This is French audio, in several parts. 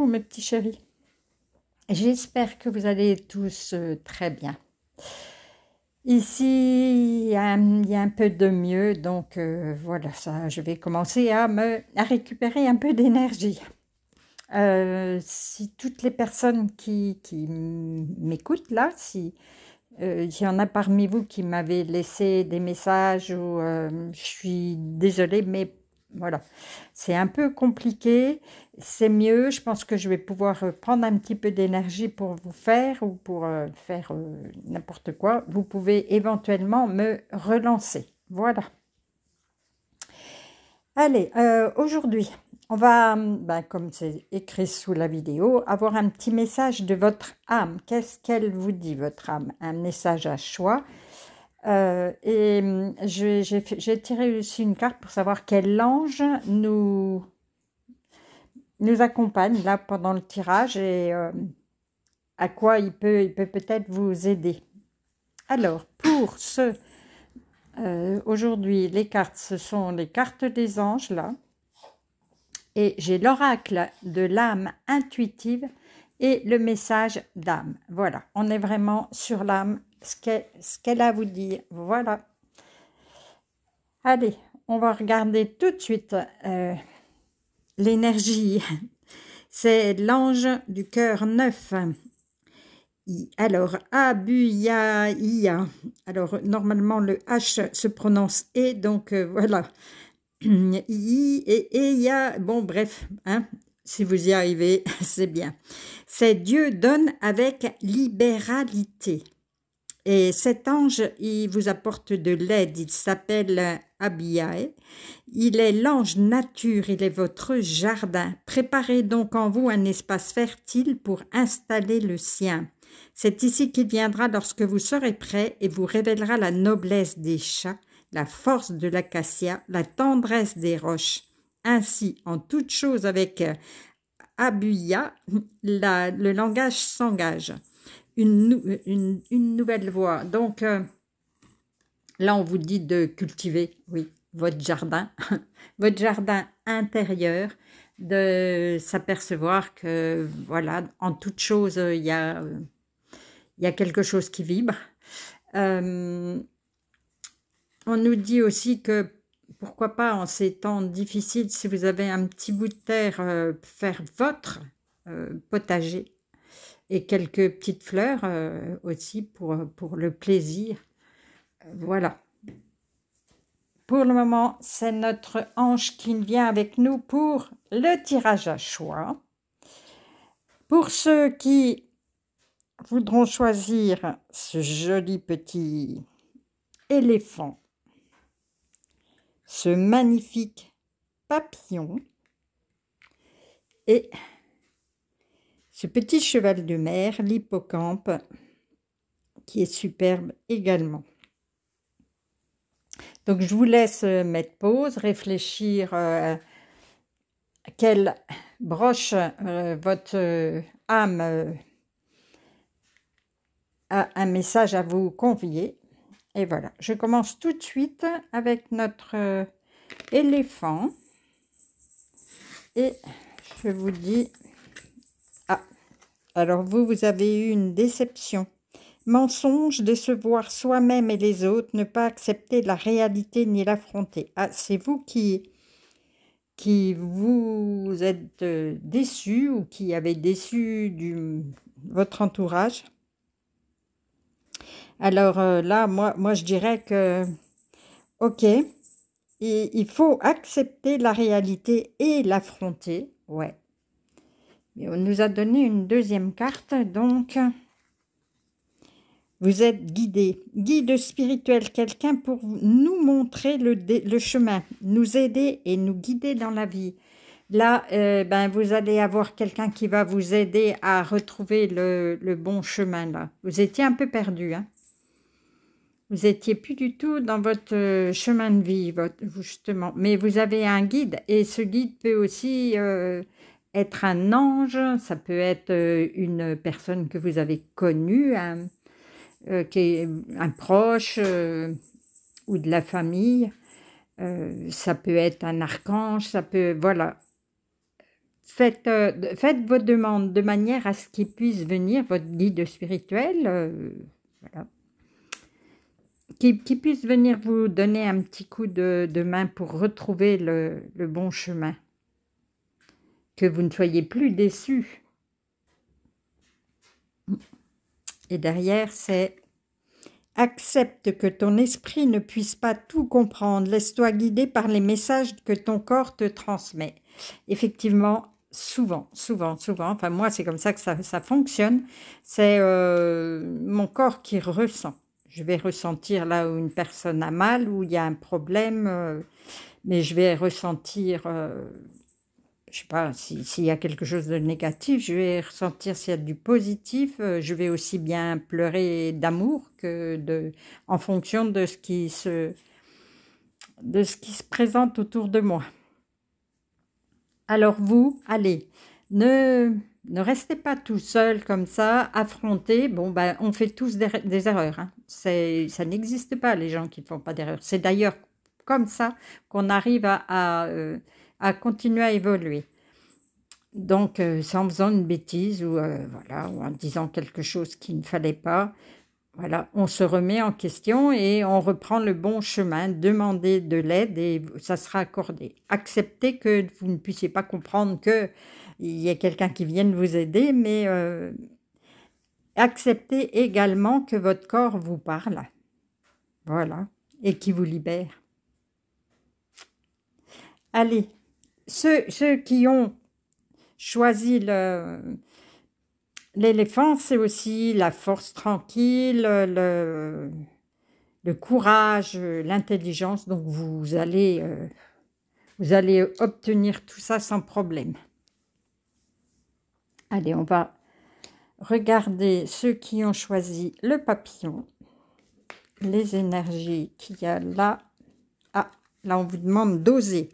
Coucou mes petits chéris, j'espère que vous allez tous très bien. Ici, il y a un peu de mieux, donc voilà, ça, je vais commencer à récupérer un peu d'énergie. Si toutes les personnes qui m'écoutent là, si il y en a parmi vous qui m'avez laissé des messages ou je suis désolée, mais voilà, c'est un peu compliqué, c'est mieux. Je pense que je vais pouvoir prendre un petit peu d'énergie pour vous faire ou pour faire n'importe quoi. Vous pouvez éventuellement me relancer. Voilà. Allez, aujourd'hui, on va, comme c'est écrit sous la vidéo, avoir un petit message de votre âme. Qu'est-ce qu'elle vous dit, votre âme? Un message à choix. J'ai tiré aussi une carte pour savoir quel ange nous accompagne là pendant le tirage et à quoi il peut peut-être vous aider. Alors, pour ce... aujourd'hui, les cartes, ce sont les cartes des anges là. Et j'ai l'oracle de l'âme intuitive et le message d'âme. Voilà, on est vraiment sur l'âme, ce qu'elle a à vous dire. Voilà. Allez, on va regarder tout de suite l'énergie. C'est l'ange du cœur 9. Alors, Abuyaïa. Alors, normalement, le H se prononce E, donc voilà. I et Eya, bon bref, hein, si vous y arrivez, c'est bien. C'est Dieu donne avec libéralité. Et cet ange, il vous apporte de l'aide, il s'appelle Abiyae. Il est l'ange nature, il est votre jardin. Préparez donc en vous un espace fertile pour installer le sien. C'est ici qu'il viendra lorsque vous serez prêt et vous révélera la noblesse des chats, la force de l'acacia, la tendresse des roches. Ainsi, en toute chose avec Abuya, le langage s'engage. Une nouvelle voie. Donc, là, on vous dit de cultiver, oui, votre jardin, votre jardin intérieur, de s'apercevoir que, voilà, en toute chose, il y a quelque chose qui vibre. On nous dit aussi que, pourquoi pas, en ces temps difficiles, si vous avez un petit bout de terre, faire votre potager et quelques petites fleurs aussi pour le plaisir. Voilà. Pour le moment, c'est notre ange qui vient avec nous pour le tirage à choix. Pour ceux qui voudront choisir ce joli petit éléphant, ce magnifique papillon et ce petit cheval de mer, l'hippocampe, qui est superbe également. Donc, je vous laisse mettre pause, réfléchir à quelle broche votre âme a un message à vous convier. Et voilà, je commence tout de suite avec notre éléphant. Et je vous dis... Ah, alors vous avez eu une déception. Mensonge, décevoir soi-même et les autres, ne pas accepter la réalité ni l'affronter. Ah, c'est vous qui vous êtes déçu ou qui avez déçu votre entourage. Alors là, moi je dirais que, ok, il faut accepter la réalité et l'affronter, ouais. Mais on nous a donné une deuxième carte, donc... Vous êtes guidé, guide spirituel, quelqu'un pour nous montrer le chemin, nous aider et nous guider dans la vie. Là, vous allez avoir quelqu'un qui va vous aider à retrouver le bon chemin. Là, vous étiez un peu perdu, hein. Vous étiez plus du tout dans votre chemin de vie, justement. Mais vous avez un guide et ce guide peut aussi être un ange. Ça peut être une personne que vous avez connue, qui est un proche ou de la famille, ça peut être un archange, ça peut, voilà, faites vos demandes de manière à ce qu'il puisse venir, votre guide spirituel, voilà, qui puisse venir vous donner un petit coup de main pour retrouver le bon chemin. Que vous ne soyez plus déçus. Et derrière, c'est « Accepte que ton esprit ne puisse pas tout comprendre. Laisse-toi guider par les messages que ton corps te transmet. » Effectivement, souvent, enfin moi c'est comme ça que ça fonctionne, c'est mon corps qui ressent. Je vais ressentir là où une personne a mal, où il y a un problème, mais je vais ressentir, je sais pas, s'il y a quelque chose de négatif, je vais ressentir s'il y a du positif, je vais aussi bien pleurer d'amour que en fonction de ce qui se présente autour de moi. Alors vous, allez, ne restez pas tout seul comme ça, affrontez. Bon, ben, on fait tous des erreurs. Hein. Ça n'existe pas, les gens qui ne font pas d'erreurs. C'est d'ailleurs comme ça qu'on arrive à continuer à évoluer. Donc, c'est en faisant une bêtise ou, voilà, ou en disant quelque chose qu'il ne fallait pas. Voilà, on se remet en question et on reprend le bon chemin, demandez de l'aide et ça sera accordé. Acceptez que vous ne puissiez pas comprendre qu'il y ait quelqu'un qui vienne vous aider, mais acceptez également que votre corps vous parle, voilà, et qui vous libère. Allez, ceux qui ont choisi l'éléphant, c'est aussi la force tranquille, le courage, l'intelligence. Donc, vous allez obtenir tout ça sans problème. Allez, on va regarder ceux qui ont choisi le papillon. Les énergies qu'il y a là. Ah, là, on vous demande d'oser.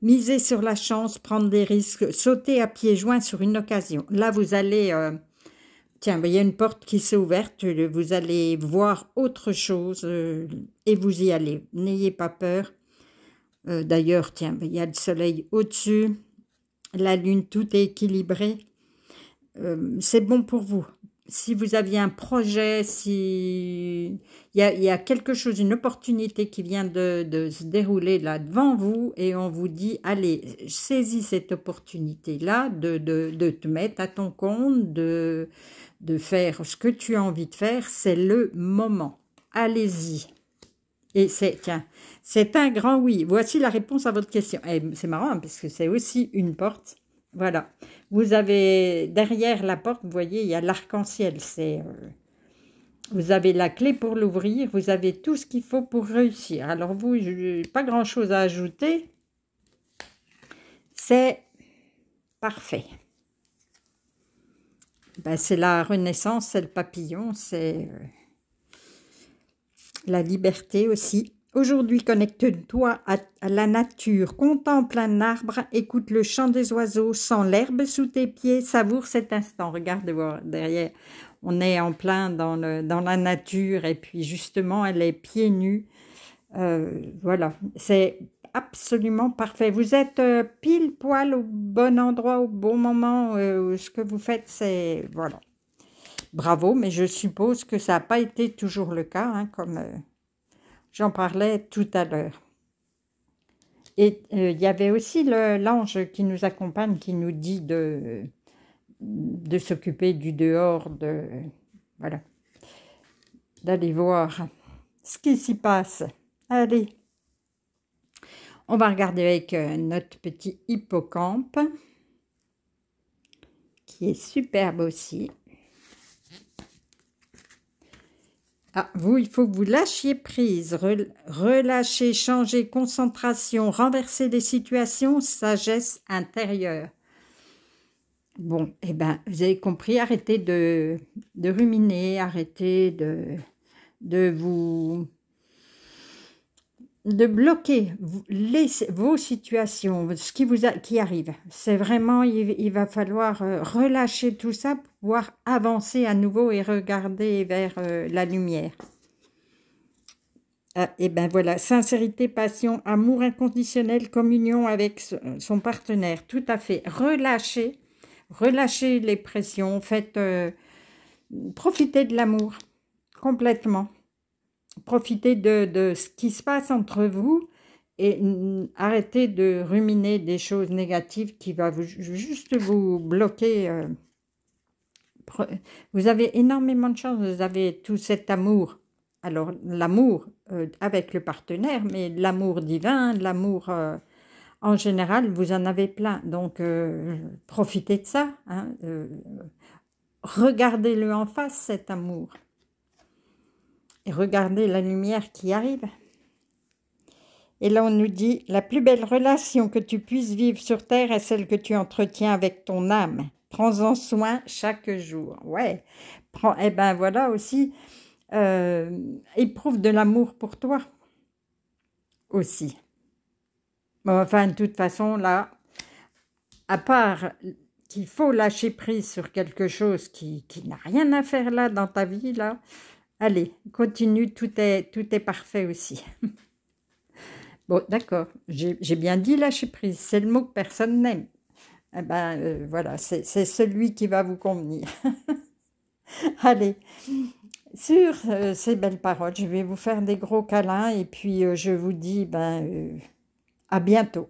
Miser sur la chance, prendre des risques, sauter à pieds joints sur une occasion. Là, vous allez... tiens, il y a une porte qui s'est ouverte, vous allez voir autre chose et vous y allez. N'ayez pas peur. D'ailleurs, tiens, il y a le soleil au-dessus, la lune, tout est équilibré. C'est bon pour vous. Si vous aviez un projet, si il y a quelque chose, une opportunité qui vient de se dérouler là devant vous et on vous dit, allez, saisis cette opportunité-là de te mettre à ton compte, de faire ce que tu as envie de faire, c'est le moment. Allez-y. Et c'est un grand oui. Voici la réponse à votre question. Et c'est marrant, parce que c'est aussi une porte. Voilà. Vous avez, derrière la porte, vous voyez, il y a l'arc-en-ciel. Vous avez la clé pour l'ouvrir, vous avez tout ce qu'il faut pour réussir. Alors vous, pas grand-chose à ajouter. C'est parfait. Ben, c'est la renaissance, c'est le papillon, c'est la liberté aussi. Aujourd'hui, connecte-toi à la nature, contemple un arbre, écoute le chant des oiseaux, sens l'herbe sous tes pieds, savoure cet instant. Regarde derrière, on est en plein dans la nature et puis justement, elle est pieds nus. Voilà, c'est absolument parfait. Vous êtes pile poil au bon endroit, au bon moment. Ce que vous faites, c'est... Voilà. Bravo, mais je suppose que ça n'a pas été toujours le cas, hein, comme j'en parlais tout à l'heure. Et il y avait aussi l'ange qui nous accompagne, qui nous dit de s'occuper du dehors, voilà, d'aller voir ce qui s'y passe. Allez, on va regarder avec notre petit hippocampe, qui est superbe aussi. Ah, vous, il faut que vous lâchiez prise, relâcher, changer, concentration, renverser les situations, sagesse intérieure. Bon, eh bien, vous avez compris, arrêtez de ruminer, arrêtez de bloquer vos situations, ce qui arrive. C'est vraiment, il va falloir relâcher tout ça pour pouvoir avancer à nouveau et regarder vers la lumière. Ah, et ben voilà, sincérité, passion, amour inconditionnel, communion avec son partenaire, tout à fait. Relâchez les pressions, profitez de l'amour, complètement. Profitez de ce qui se passe entre vous et arrêtez de ruminer des choses négatives qui va juste vous bloquer. Vous avez énormément de chance, vous avez tout cet amour. Alors, l'amour avec le partenaire, mais l'amour divin, l'amour en général, vous en avez plein. Donc, profitez de ça. Hein, regardez-le en face, cet amour. Et regardez la lumière qui arrive. Et là, on nous dit, la plus belle relation que tu puisses vivre sur Terre est celle que tu entretiens avec ton âme. Prends-en soin chaque jour. Ouais. Eh ben voilà aussi, éprouve de l'amour pour toi aussi. Bon, enfin, de toute façon, là, à part qu'il faut lâcher prise sur quelque chose qui n'a rien à faire là dans ta vie, là, allez, continue, tout est parfait aussi. Bon, d'accord, j'ai bien dit lâcher prise, c'est le mot que personne n'aime. Eh ben, voilà, c'est celui qui va vous convenir. Allez, sur ces belles paroles, je vais vous faire des gros câlins et puis je vous dis à bientôt.